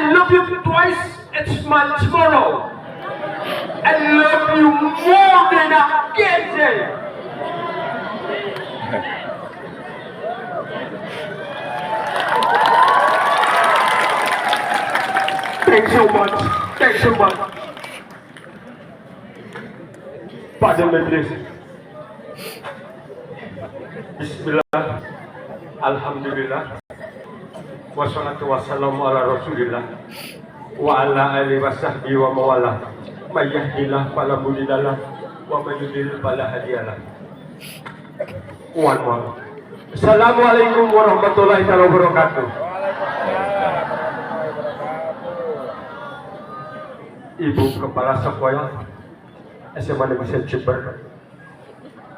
I love you twice as much tomorrow. I love you more than I can say. Thanks so much. Thanks so much. Pardon me, please. Bismillah. Alhamdulillah. Wassalatu wassalamu ala Rasulillah wa ala alihi wa sahbihi wa mawalah. May yahdihillahu fala mudilla lahu wa may yudlil fala hadiya lahu. One more. Assalamualaikum warahmatullahi wabarakatuh. Ibu Kepala Sekolah SMA Negeri Jember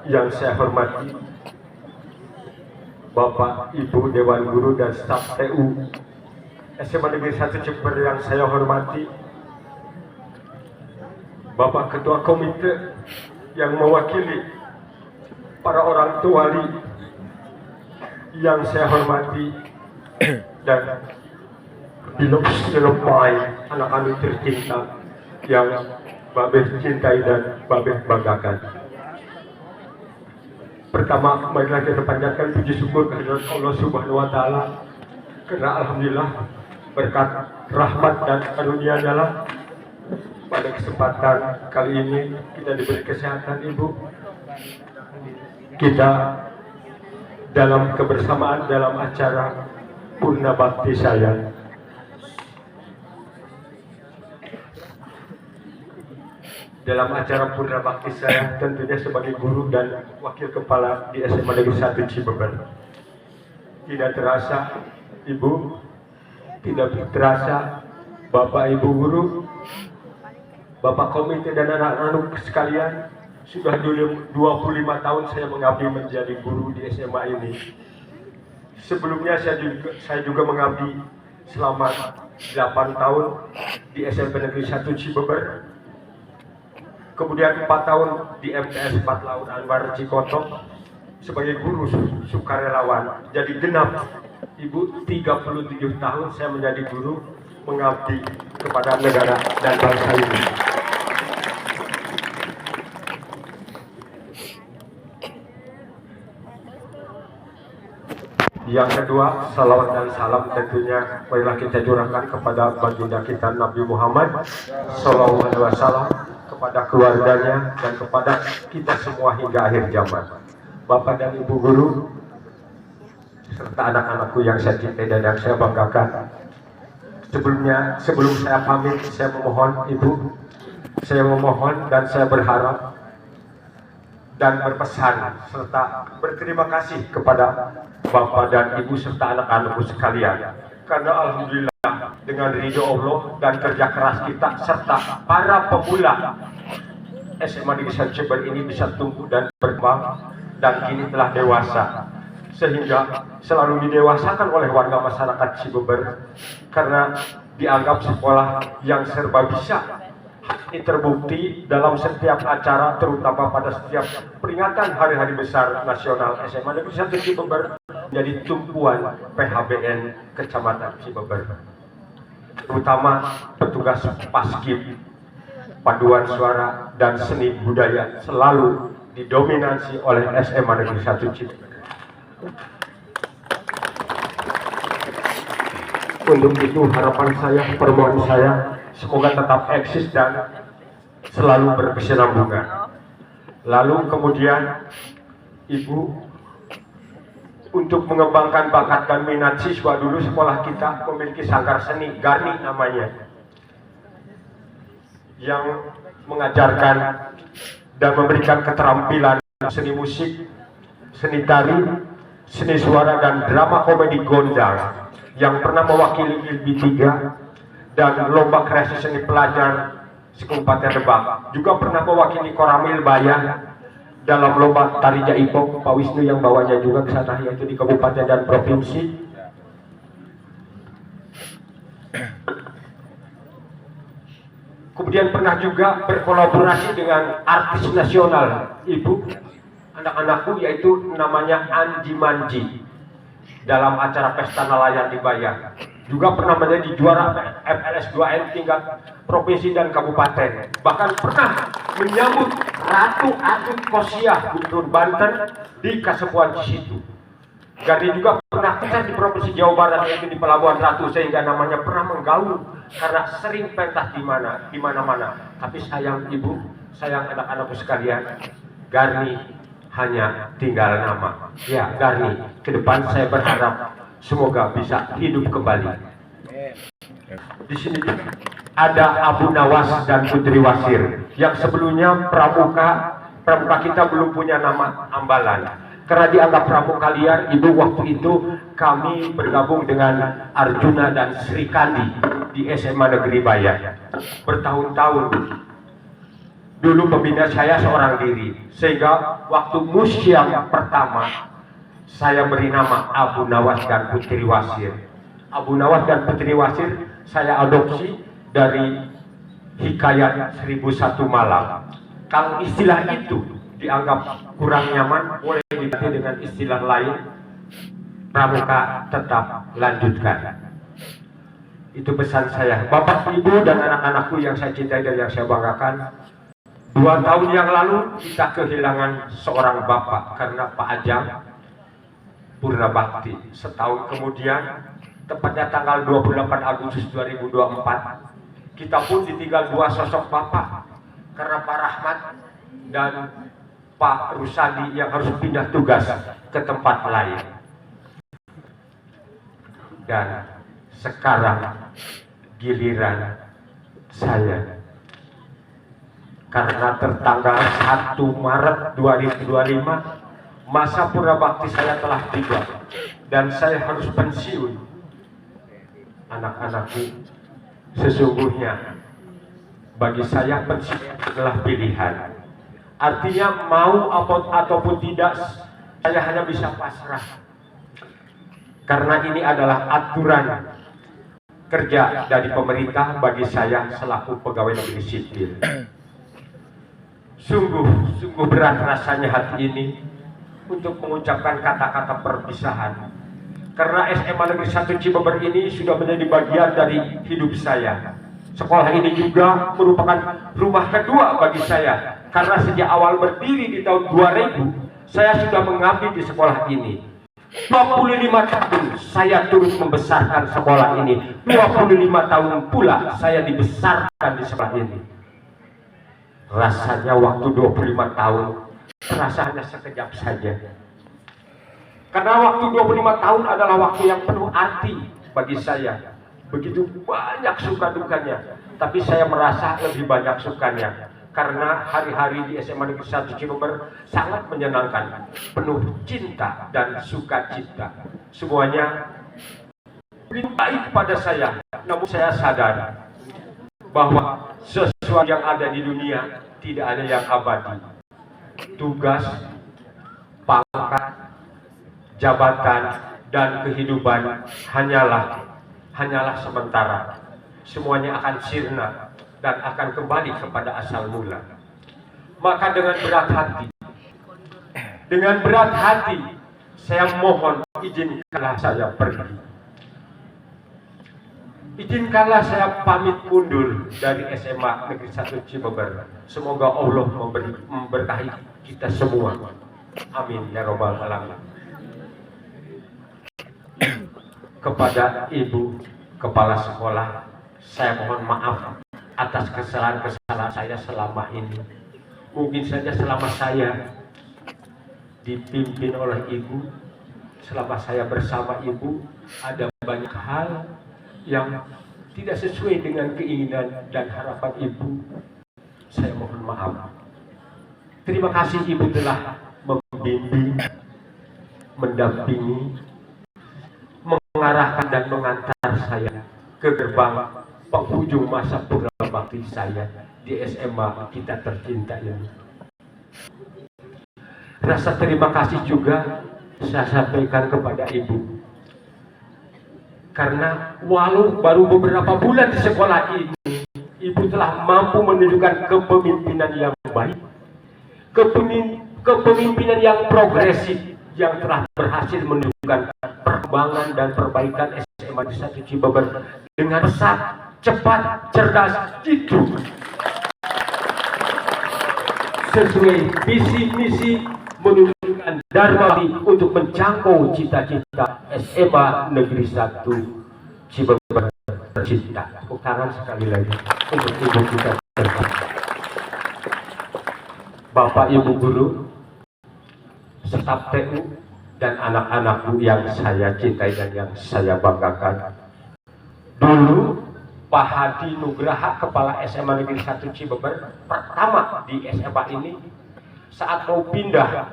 yang saya hormati, Bapak Ibu Dewan Guru dan staf TU SMA Negeri 1 Jember yang saya hormati, Bapak Ketua Komite yang mewakili para orang tua yang saya hormati, dan diluk-diluk anak-anak tercinta yang Babeh cintai dan Babeh banggakan. Pertama, marilah kita panjatkan puji syukur kehadirat Allah Subhanahu wa Ta'ala, karena alhamdulillah berkat rahmat dan karunia adalah pada kesempatan kali ini kita diberi kesehatan, Ibu. Kita dalam kebersamaan dalam acara Purna Bakti saya. Dalam acara Purna Bakti saya tentunya sebagai guru dan wakil kepala di SMA Negeri 1 Cibeber. Tidak terasa Ibu, tidak terasa Bapak Ibu guru, Bapak komite dan anak-anak sekalian, sudah 25 tahun saya mengabdi menjadi guru di SMA ini. Sebelumnya saya juga mengabdi selama 8 tahun di SMP Negeri 1 Cibeber. Kemudian 4 tahun di MTS 4 Laut Anwar Cikoto sebagai guru sukarelawan. Jadi genap Ibu 37 tahun saya menjadi guru mengabdi kepada negara dan bangsa ini. Yang kedua, salawat dan salam tentunya marilah kita curahkan kepada baginda kita Nabi Muhammad Sallallahu Alaihi Wasallam, kepada keluarganya dan kepada kita semua hingga akhir zaman. Bapak dan Ibu guru serta anak-anakku yang saya cintai dan yang saya banggakan. Sebelum saya pamit, saya memohon Ibu, saya memohon dan saya berharap dan berpesan serta berterima kasih kepada Bapak dan Ibu serta anak-anakku sekalian, karena alhamdulillah dengan ridho Allah dan kerja keras kita serta para pemula SMA Negeri 1 Jember ini bisa tumbuh dan berkembang dan kini telah dewasa, sehingga selalu didewasakan oleh warga masyarakat Cibeber karena dianggap sekolah yang serba bisa. Ini terbukti dalam setiap acara, terutama pada setiap peringatan hari-hari besar nasional SMA Negeri 1 Cibeber menjadi tumpuan PHBN Kecamatan Cibeber, terutama petugas paskib, paduan suara dan seni budaya selalu didominasi oleh SMA Negeri 1 Cibeber. Untuk itu harapan saya, permohonan saya, semoga tetap eksis dan selalu berkesinambungan. Lalu kemudian Ibu, untuk mengembangkan bakat dan minat siswa, dulu sekolah kita memiliki sanggar seni, Garni namanya, yang mengajarkan dan memberikan keterampilan seni musik, seni tari, seni suara dan drama komedi gondang, yang pernah mewakili ILBI 3 dan lomba kreasi seni pelajar Kabupaten Lebak. Juga pernah mewakili Koramil Bayan dalam lomba tari jaipong, Pak Wisnu yang bawanya juga ke sana, yaitu di kabupaten dan provinsi. Kemudian pernah juga berkolaborasi dengan artis nasional, Ibu, anak-anakku, yaitu namanya Anji Manji, dalam acara pesta nelayan di Bayan. juga pernah menjadi juara FLS 2N tingkat provinsi dan kabupaten. Bahkan pernah menyambut Ratu Atut Kosiah Guntur Banten di Kasepuan Citu. Garni juga pernah kerja di Provinsi Jawa Barat, yaitu di Pelabuhan Ratu, sehingga namanya pernah menggaung karena sering pentas di mana-mana. Tapi sayang ibu, sayang anak-anakku sekalian, Garni hanya tinggal nama. Ya, Garni, ke depan saya berharap semoga bisa hidup kembali. Di sini ada Abu Nawas dan Putri Wasir yang sebelumnya pramuka kita belum punya nama ambalan. Karena dianggap pramuka liar, ibu, waktu itu kami bergabung dengan Arjuna dan Sri Kandi di SMA Negeri Bayan. Bertahun-tahun. Dulu pembina saya seorang diri, sehingga waktu musyam pertama saya beri nama Abu Nawas dan Putri Wasir. Abu Nawas dan Putri Wasir saya adopsi dari Hikayat 1001 Malam. Kalau istilah itu dianggap kurang nyaman, boleh diganti dengan istilah lain. Pramuka tetap lanjutkan. Itu pesan saya. Bapak, Ibu, dan anak-anakku yang saya cintai dan yang saya banggakan, 2 tahun yang lalu kita kehilangan seorang bapak karena Pak Ajang Purna Bakti. Setahun kemudian, tepatnya tanggal 28 Agustus 2024, kita pun ditinggal 2 sosok bapak karena Pak Rahmat dan Pak Rusadi yang harus pindah tugas ke tempat lain. Dan sekarang giliran saya. Karena tertanggal 1 Maret 2025 masa purna bakti saya telah tiba dan saya harus pensiun. Anak-anakku, sesungguhnya bagi saya pensiun adalah pilihan. Artinya mau ataupun tidak, saya hanya bisa pasrah. Karena ini adalah aturan kerja dari pemerintah bagi saya selaku pegawai negeri sipil. Sungguh berat rasanya hati ini untuk mengucapkan kata-kata perpisahan. Karena SMA Negeri 1 Cibeber ini sudah menjadi bagian dari hidup saya. Sekolah ini juga merupakan rumah kedua bagi saya. Karena sejak awal berdiri di tahun 2000, saya sudah mengabdi di sekolah ini. 25 tahun saya turut membesarkan sekolah ini. 25 tahun pula saya dibesarkan di sekolah ini. Rasanya waktu 25 tahun terasa hanya sekejap saja. Karena waktu 25 tahun adalah waktu yang penuh arti bagi saya. Begitu banyak suka dukanya, tapi saya merasa lebih banyak sukanya. Karena hari-hari di SMA Negeri 1 Cibeber sangat menyenangkan, penuh cinta dan sukacita. Semuanya lebih baik pada saya, namun saya sadar bahwa sesuatu yang ada di dunia tidak ada yang abadi. Tugas, pangkat, jabatan, dan kehidupan hanyalah sementara. Semuanya akan sirna dan akan kembali kepada asal mula. Maka dengan berat hati saya mohon izinkanlah saya pergi. Izinkanlah saya pamit mundur dari SMA Negeri 1 Cibeber. Semoga Allah memberkahi kita semua. Amin ya robbal alamin. Kepada Ibu Kepala Sekolah, saya mohon maaf atas kesalahan-kesalahan saya selama ini. Mungkin saja selama saya dipimpin oleh Ibu, selama saya bersama Ibu, ada banyak hal yang tidak sesuai dengan keinginan dan harapan Ibu. Saya mohon maaf. Terima kasih Ibu telah membimbing, mendampingi, mengarahkan dan mengantar saya ke gerbang penghujung masa purna bakti saya di SMA kita tercinta ini. Rasa terima kasih juga saya sampaikan kepada Ibu. Karena walau baru beberapa bulan di sekolah ini, Ibu telah mampu menunjukkan kepemimpinan yang baik, kepemimpinan yang progresif, yang telah berhasil menunjukkan perkembangan dan perbaikan SMA SMA Negeri 1 Cibeber dengan pesat, cepat, cerdas, itu sesuai visi misi menunjukkan dharma untuk menjangkau cita-cita SMA Negeri 1 Cibeber tercinta. Tepuk tangan sekali lagi untuk ibu kita tercinta. Bapak Ibu guru, staf TU, dan anak-anakku yang saya cintai dan yang saya banggakan. Dulu Pak Hadi Nugraha, Kepala SMA Negeri 1 Cibeber, pertama di SMA ini, saat mau pindah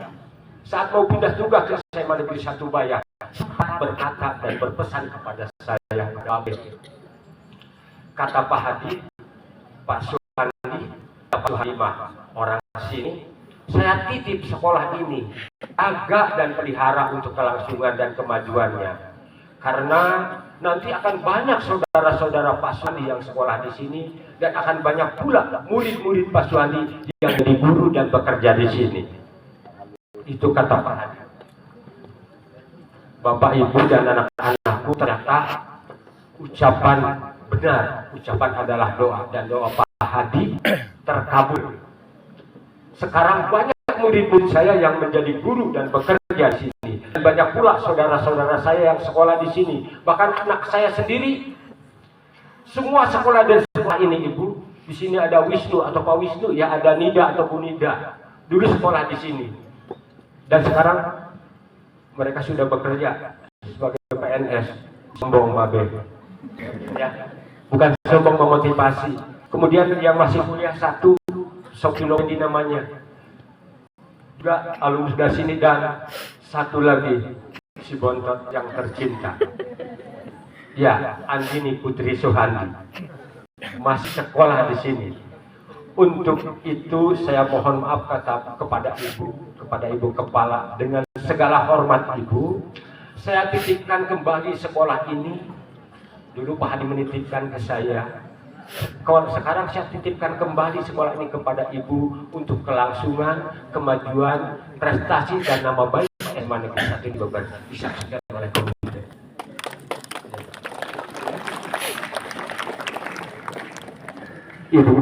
juga ke SMA Negeri 1 Bayah, sempat berkata dan berpesan kepada saya, kata Pak Hadi, Pak Suhandi, Pak Halimah, orang sini, saya titip sekolah ini, jaga dan pelihara untuk kelangsungan dan kemajuannya. Karena nanti akan banyak saudara-saudara Pak Suhandi yang sekolah di sini, dan akan banyak pula murid-murid Pak Suhandi yang jadi guru dan bekerja di sini. Itu kata Pak Hadi. Bapak Ibu dan anak-anakku, ternyata ucapan benar, ucapan adalah doa, dan doa Pak Hadi terkabul. Sekarang banyak murid-murid saya yang menjadi guru dan bekerja di sini. Dan banyak pula saudara-saudara saya yang sekolah di sini. Bahkan anak saya sendiri, semua sekolah dan sekolah ini, Ibu. Di sini ada Wisnu atau Pak Wisnu, ya ada Nida atau Bu Nida. Dulu sekolah di sini. Dan sekarang mereka sudah bekerja sebagai PNS. Sombong Babe. Ya, bukan sombong, memotivasi. Kemudian yang masih kuliah satu, Sokilodi namanya, juga alumnus dari sini, dan satu lagi si Bontot yang tercinta, ya Andini Putri Suhandi, masih sekolah di sini. Untuk itu saya mohon maaf kepada ibu kepala, dengan segala hormat Ibu, saya titipkan kembali sekolah ini. Dulu Pak Hadi menitipkan ke saya, sekarang saya titipkan kembali sekolah ini kepada Ibu untuk kelangsungan, kemajuan, prestasi, dan nama baik SMA Negeri 1 Cibeber disaksikan oleh komite. Ibu,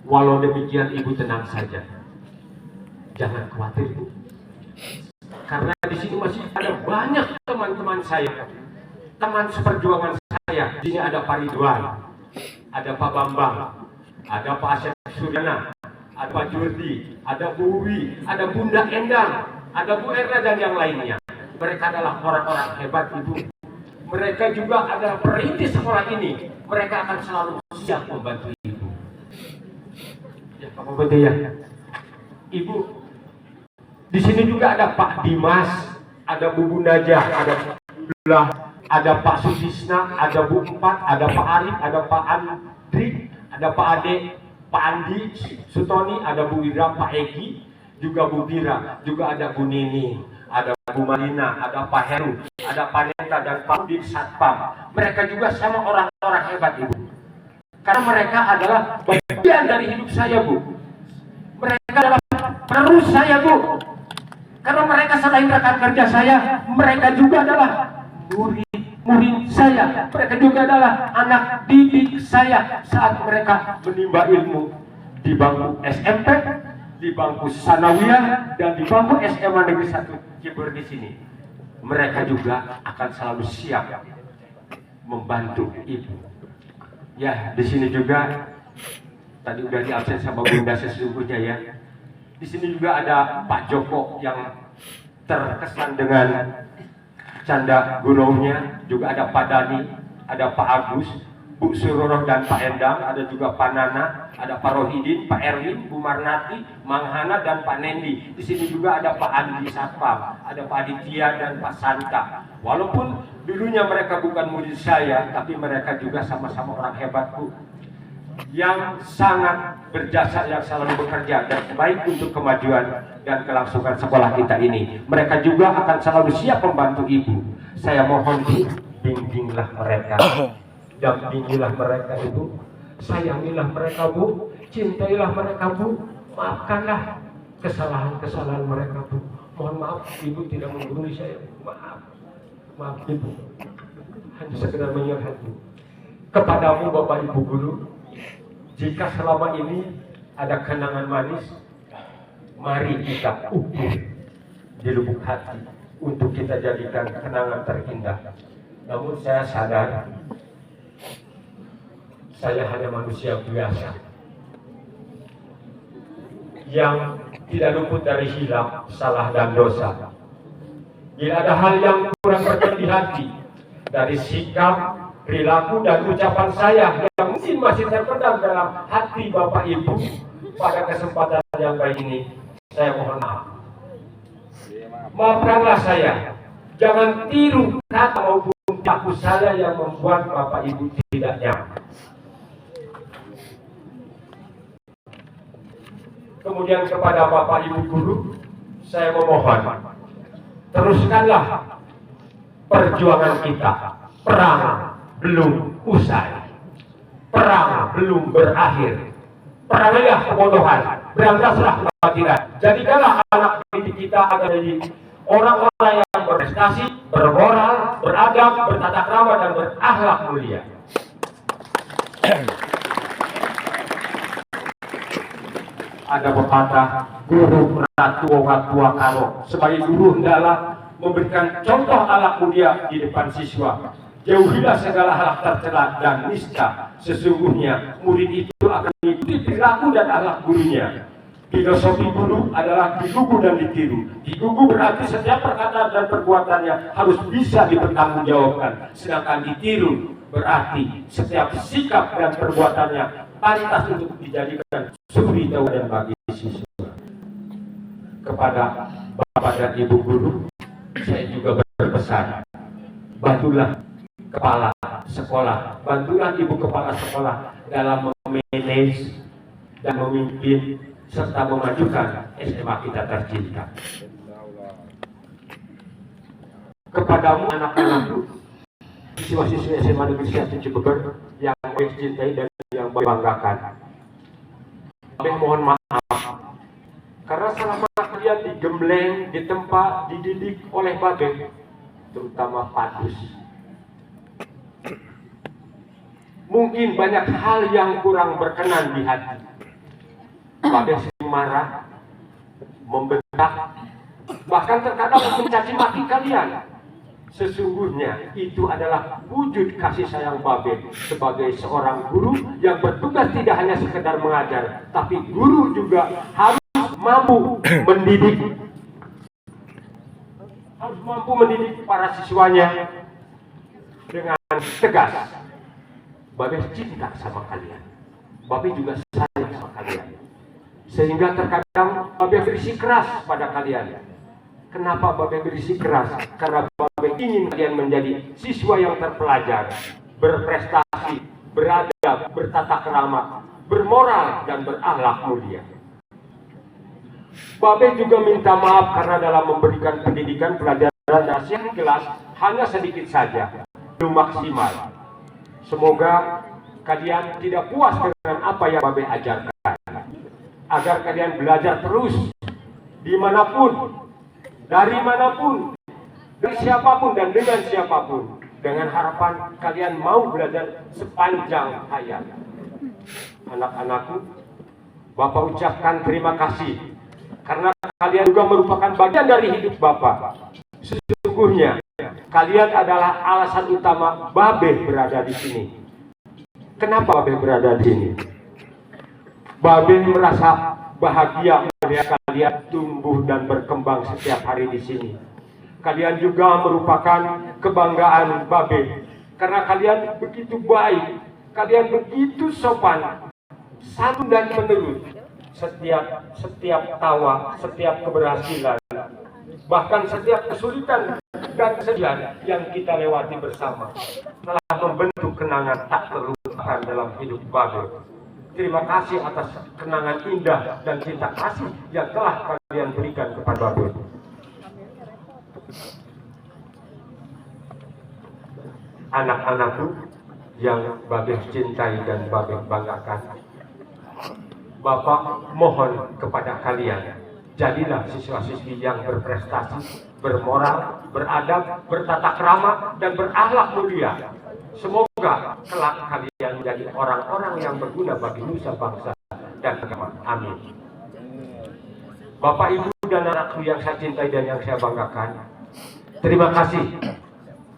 walau demikian Ibu tenang saja, jangan khawatir Bu, karena di sini masih ada banyak teman-teman saya, teman seperjuangan saya. Di sini ada Pak Ridwan, ada Pak Bambang, ada Pak Asep Suryana, ada Pak Jurdi, ada Bu Wi, ada Bunda Endang, ada Bu Erna, dan yang lainnya. Mereka adalah orang-orang hebat Ibu. Mereka juga adalah perintis sekolah ini. Mereka akan selalu siap membantu Ibu. Ya, Pak Bupati ya. Ibu, di sini juga ada Pak Dimas, ada Bu Najah, ada Bula, ada Pak Sutisna, ada Bu Empat, ada Pak Arif, ada Pak Andri, ada Pak Ade, Pak Andi, Sutoni, ada Bu Ira, Pak Egi, juga Bu Bira, juga ada Bu Nini, ada Bu Marina, ada Pak Heru, ada Pak Neta, dan Pak Udin Satpam. Mereka juga sama orang-orang hebat Ibu. Karena mereka adalah bagian dari hidup saya Bu. Mereka adalah penerus saya Bu. Karena mereka selain rekan kerja saya, mereka juga adalah murid saya. Mereka juga adalah anak didik saya saat mereka menimba ilmu di bangku SMP, di bangku sanawiyah, dan di bangku SMA Negeri 1 Cibeber di sini. Mereka juga akan selalu siap membantu Ibu. Ya, di sini juga tadi udah diabsen sama Bunda sesungguhnya ya. Di sini juga ada Pak Joko yang terkesan dengan canda guraunya, juga ada Pak Dani, ada Pak Agus, Bu Suroroh, dan Pak Endang, ada juga Pak Nana, ada Pak Rohidin, Pak Erwin, Bu Marnati, Mang Hana, dan Pak Nendi. Di sini juga ada Pak Andi Satpam, ada Pak Aditya, dan Pak Santa. Walaupun dulunya mereka bukan murid saya, tapi mereka juga sama-sama orang hebat Bu, yang sangat berjasa, yang selalu bekerja dan baik untuk kemajuan dan kelangsungan sekolah kita ini. Mereka juga akan selalu siap membantu Ibu. Saya mohon Bu, bimbinglah mereka, dampingilah mereka Ibu, sayangilah mereka Bu, cintailah mereka Bu, maafkanlah kesalahan-kesalahan mereka Bu. Mohon maaf Ibu tidak menggurui saya, maaf Ibu. hanya sekedar mengingatkan kepadamu Bapak Ibu Guru, jika selama ini ada kenangan manis, mari kita ukur di lubuk hati untuk kita jadikan kenangan terindah. Namun saya sadar saya hanya manusia biasa yang tidak luput dari hilaf, salah dan dosa. Bila ada hal yang kurang berkenan di hati dari sikap, perilaku dan ucapan saya yang mungkin masih terpendam dalam hati Bapak Ibu, pada kesempatan yang baik ini saya mohon maaf. Maafkanlah saya. Jangan tiru kata maupun perilaku saya yang membuat Bapak Ibu tidak nyaman. Kemudian kepada Bapak Ibu Guru, saya memohon, teruskanlah perjuangan kita. Perang belum usai, perang belum berakhir. Perangilah kebodohan, berantaslah kebatilan. Jadikanlah anak didik kita agar menjadi orang-orang yang berprestasi, bermoral, beradab, bertata krama dan berakhlak mulia. Ada pepatah, guru tua karo. Sebagai guru hendaklah memberikan contoh akhlak mulia di depan siswa. Jauhilah segala hal tercela dan nista. Sesungguhnya murid itu akan mengikuti perilaku dan akhlak gurunya. Filosofi guru adalah digugu dan ditiru. Digugu berarti setiap perkataan dan perbuatannya harus bisa dipertanggungjawabkan. Sedangkan ditiru berarti setiap sikap dan perbuatannya pantas untuk dijadikan suri tauladan bagi siswa. Kepada Bapak dan Ibu Guru, saya juga berpesan, bantulah kepala sekolah, bantulah ibu kepala sekolah dalam memanage dan memimpin serta memajukan SMA kita tercinta. Kepadamu anak-anakku, siswa-siswi SMA Negeri 1 Cibeber yang saya cintai dan yang banggakan, saya mohon maaf karena selama kalian digembleng, ditempa, dididik oleh Babe, terutama Padus, mungkin banyak hal yang kurang berkenan di hati. Babe sering marah, membentak, bahkan terkadang mencaci maki kalian. Sesungguhnya itu adalah wujud kasih sayang Babe sebagai seorang guru yang bertugas tidak hanya sekedar mengajar, tapi guru juga harus mampu mendidik, harus mampu mendidik para siswanya dengan tegas. Babe cinta sama kalian, Babe juga sayang sama kalian, sehingga terkadang Babe bersikeras pada kalian. Kenapa Babe bersikeras? Karena Babe ingin kalian menjadi siswa yang terpelajar, berprestasi, beradab, bertata krama, bermoral dan berakhlak mulia. Babe juga minta maaf karena dalam memberikan pendidikan, pelajaran nasihat di kelas hanya sedikit saja, belum maksimal. Semoga kalian tidak puas dengan apa yang Babe ajarkan, agar kalian belajar terus dimanapun, dari manapun, dari siapapun dan dengan siapapun, dengan harapan kalian mau belajar sepanjang hayat. Anak-anakku, Bapak ucapkan terima kasih karena kalian juga merupakan bagian dari hidup Bapak. Sesungguhnya kalian adalah alasan utama Babe berada di sini. Kenapa Babe berada di sini? Babe merasa bahagia melihat kalian tumbuh dan berkembang setiap hari di sini. Kalian juga merupakan kebanggaan Babe karena kalian begitu baik, kalian begitu sopan, santun dan penurut. Setiap tawa, setiap keberhasilan, bahkan setiap kesulitan dan kesedihan yang kita lewati bersama telah membentuk kenangan tak terlupakan dalam hidup Babe. Terima kasih atas kenangan indah dan cinta kasih yang telah kalian berikan kepada Babe. Anak-anakku yang Babe cintai dan Babe banggakan, Bapak mohon kepada kalian, jadilah siswa-siswi yang berprestasi, bermoral, beradab, bertata krama, dan berakhlak mulia. Semoga kelak kalian menjadi orang-orang yang berguna bagi nusa bangsa dan agama. Amin. Bapak, Ibu, dan anakku yang saya cintai dan yang saya banggakan, terima kasih.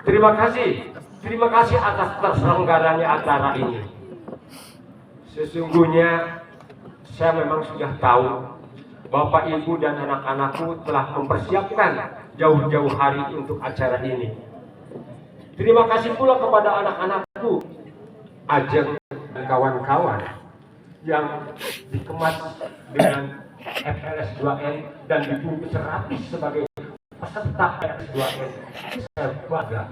Terima kasih. Terima kasih atas terselenggaranya acara ini. Sesungguhnya saya memang sudah tahu Bapak, Ibu, dan anak-anakku telah mempersiapkan jauh-jauh hari untuk acara ini. Terima kasih pula kepada anak-anakku, Ajeng dan kawan-kawan yang dikemas dengan FLS 2N dan dibungkus rapih sebagai peserta FLS 2N.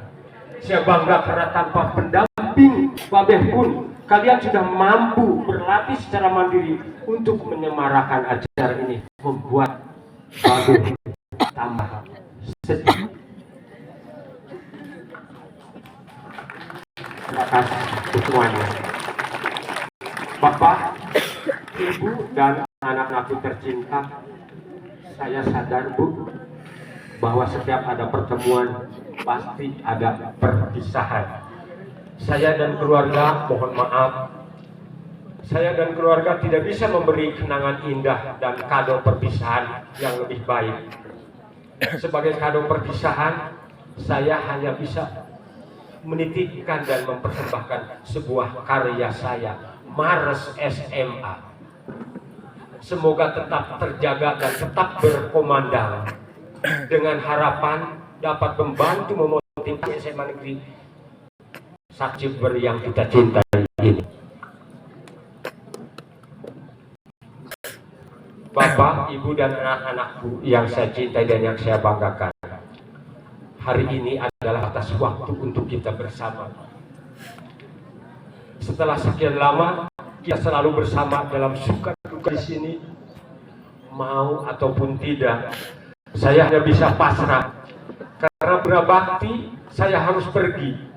Saya bangga karena tanpa pendamping Babeh pun kalian sudah mampu berlatih secara mandiri untuk menyemarakan acara ini, membuat Babeh tambah sedih. Terima kasih semuanya. Bapak, Ibu, dan anak-anakku tercinta, saya sadar, Bu, bahwa setiap ada pertemuan pasti ada perpisahan. Saya dan keluarga mohon maaf, saya dan keluarga tidak bisa memberi kenangan indah dan kado perpisahan yang lebih baik. Sebagai kado perpisahan, saya hanya bisa menitipkan dan mempersembahkan sebuah karya saya, Mars SMA. Semoga tetap terjaga dan tetap berkomandang, dengan harapan dapat membantu memotivasi SMA Negeri Sakciber yang kita cintai ini. Bapak, Ibu, dan anak-anakku yang saya cintai dan yang saya banggakan, hari ini adalah batas waktu untuk kita bersama. Setelah sekian lama, kita selalu bersama dalam suka duka di sini, mau ataupun tidak. Saya hanya bisa pasrah, karena berbakti saya harus pergi.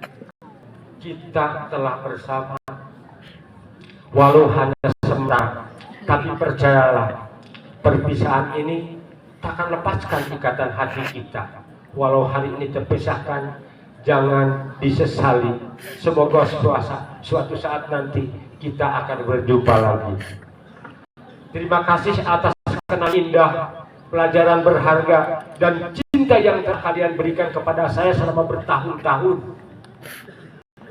Kita telah bersama, walau hanya sebentar, tapi percayalah, perpisahan ini takkan lepaskan ikatan hati kita. Walau hari ini terpisahkan, jangan disesali. Semoga suatu saat nanti kita akan berjumpa lagi. Terima kasih atas kenal indah, pelajaran berharga, dan cinta yang kalian berikan kepada saya selama bertahun-tahun.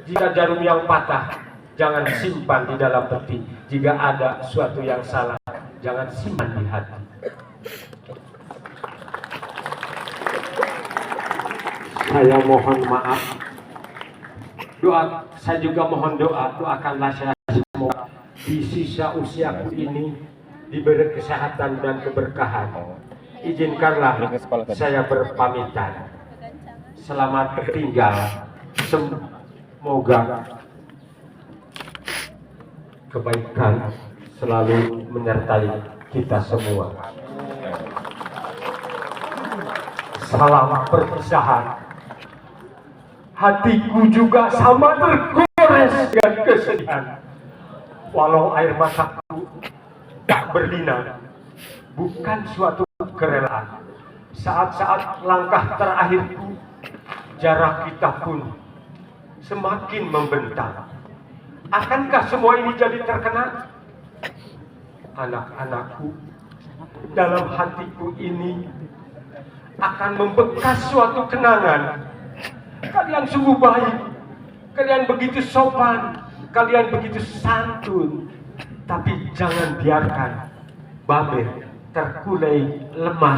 Jika jarum yang patah, jangan simpan di dalam peti. Jika ada suatu yang salah, jangan simpan di hati. Saya mohon maaf. Saya juga mohon doakanlah saya semoga di sisa usiaku ini diberi kesehatan dan keberkahan. Izinkanlah saya berpamitan. Selamat tinggal. Semoga kebaikan selalu menyertai kita semua. Salam perpisahan. Hatiku juga sama tergores dengan kesedihan. Walau air mataku tak berlinang, bukan suatu kerelaan. Saat-saat langkah terakhirku, jarak kita pun semakin membentang. Akankah semua ini jadi terkenang? Anak-anakku, dalam hatiku ini akan membekas suatu kenangan. Kalian sungguh baik, kalian begitu sopan, kalian begitu santun. Tapi jangan biarkan Babeh terkulai lemas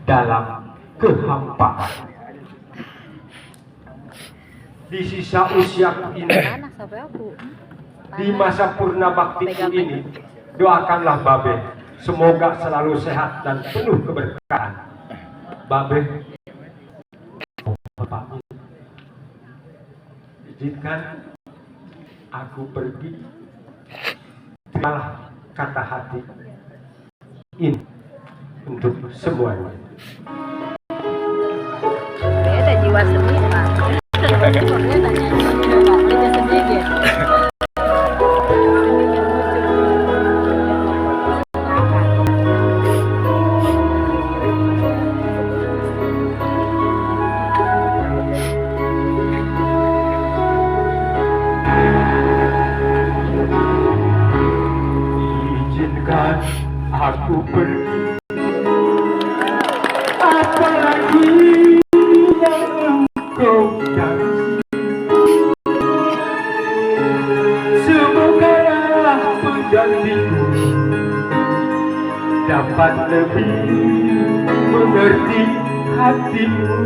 dalam kehampaan. Di sisa usiaku ini, di masa purna baktiku ini, doakanlah Babeh semoga selalu sehat dan penuh keberkahan. Babeh, izinkan aku pergi. Terimalah kata hati ini untuk semuanya. Ada jiwa seni, Pak. Kerja sendiri. aku pergi, apalagi yang engkau janji. Semoga penggantiku dapat lebih mengerti hatimu.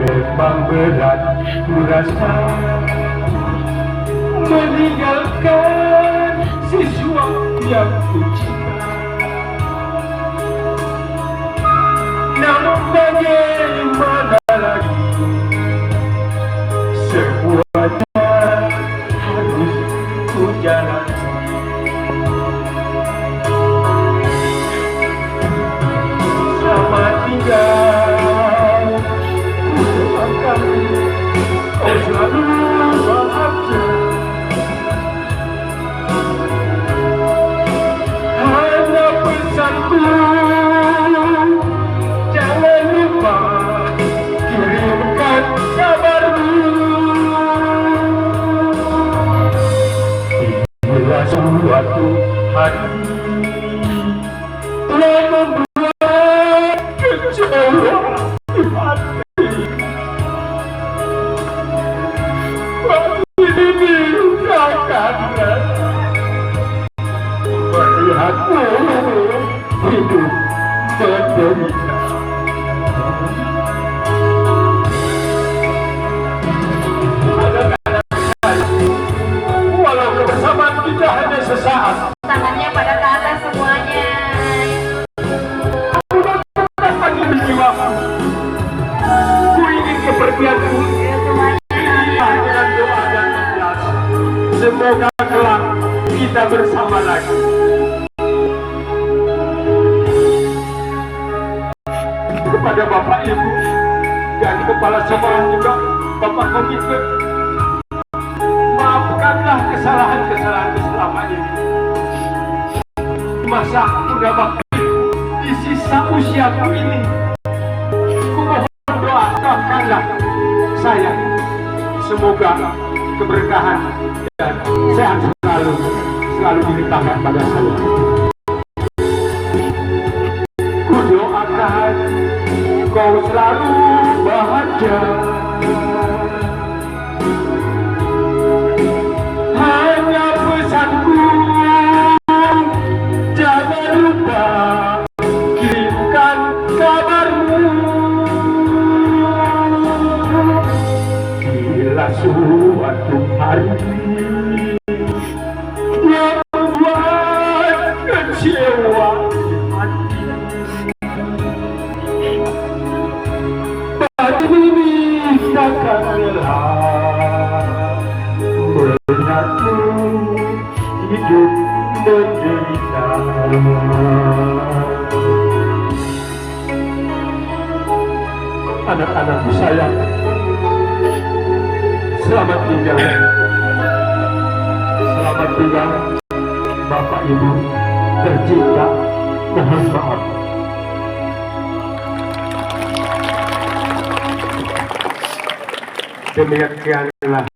Memang berat ku rasa meninggalkan sesuatu yang ku cinta, namun bagaimana lagi, semuanya harus ku jalani. Selamat tinggal, ku doakan kau selalu bahagia. Hanya pesanku, jangan lupa kirimkan kabarmu. Bila suatu hari telah membuat kecewa di hati, pasti dimintakan melihatmu hidup menderita. Walau kebersamaan kita hanya sesaat, Tangannya pada ke atas semuanya. aku datang lagi di jiwaku. Ku ingin kepergianku dengan doa dan ikhlas. Semoga kelak kita bersama lagi. Kepada Bapak Ibu dan Kepala Sekolah juga, Bapak Komite, maafkanlah kesalahan-kesalahan selama ini. Masa muda bakti di sisa usiaku ini, ku mohon doakanlah saya, semoga keberkahan dan sehat selalu dilimpahkan pada saya. Ku doakan kau selalu bahagia. Hanya pesanku, jangan lupa kirimkan kabarmu. Bila suatu hari yang membuat kecewa di hati, ini takkan rela melihatmu hidup menderita. Anak-anakku sayang, selamat tinggal. Selamat tinggal, Bapak Ibu tercinta. Mohon maaf. Demikianlah